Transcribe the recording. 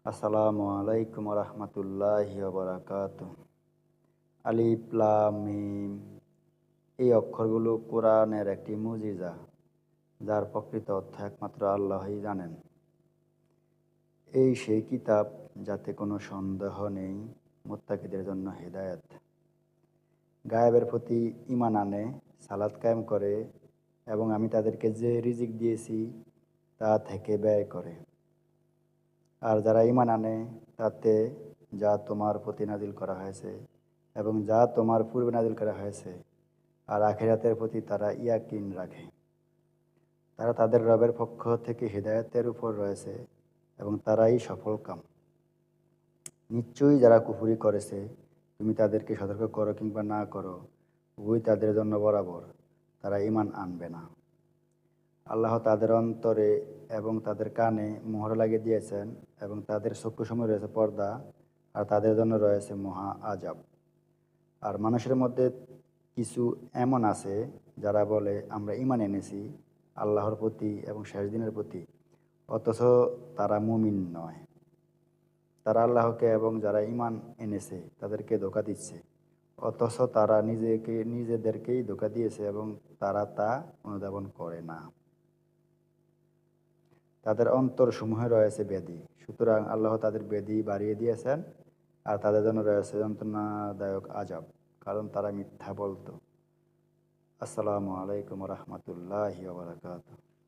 আসসালামু আলাইকুম রহমতুল্লাহি বারাকাতু। আলিফ লাম মিম। এই অক্ষরগুলো কোরআনের একটি মুজিজা, যার প্রকৃত অর্থ একমাত্র আল্লাহই জানেন। এই সেই কিতাব যাতে কোনো সন্দেহ নেই, মুত্তাকিদের জন্য হেদায়েত। গায়েবের প্রতি ঈমান আনে, সালাত কায়েম করে এবং আমি তাদেরকে যে রিজিক দিয়েছি তা থেকে ব্যয় করে। আর যারা ঈমান আনে তাতে যা তোমার প্রতি নাজিল করা হয়েছে এবং যা তোমার পূর্বে নাজিল করা হয়েছে, আর আখিরাতের প্রতি তারা ইয়াকিন রাখে, তারা তাদের রবের পক্ষ থেকে হিদায়াতের উপর রয়েছে এবং তারাই সফলকাম। নিশ্চয়ই যারা কুফরি করেছে, তুমি তাদেরকে সতর্ক করো কিংবা না করো, উভয় তাদের জন্য বরাবর, তারা ঈমান আনবে না। আল্লাহ তাদের অন্তরে এবং তাদের কানে মোহর লাগিয়ে দিয়েছেন এবং তাদের চক্ষুসমূহে রয়েছে পর্দা, আর তাদের জন্য রয়েছে মহা আযাব। আর মানুষের মধ্যে কিছু এমন আছে যারা বলে আমরা ঈমান এনেছি আল্লাহর প্রতি এবং শেষ দিনের প্রতি, অথচ তারা মুমিন নয়। তারা আল্লাহকে এবং যারা ঈমান এনেছে তাদেরকে ধোঁকা দিচ্ছে, অথচ তারা নিজেদেরকেই ধোঁকা দিয়েছে এবং তারা তা অনুধাবন করে না। তাদের অন্তরসমূহে রয়েছে ব্যাধি, সুতরাং আল্লাহ তাদের ব্যাধি বাড়িয়ে দিয়েছেন, আর তাদের জন্য রয়েছে যন্ত্রণাদায়ক আযাব, কারণ তারা মিথ্যা বলত। আসসালামু আলাইকুম রহমতুল্লাহি ওয়া বারাকাতুহু।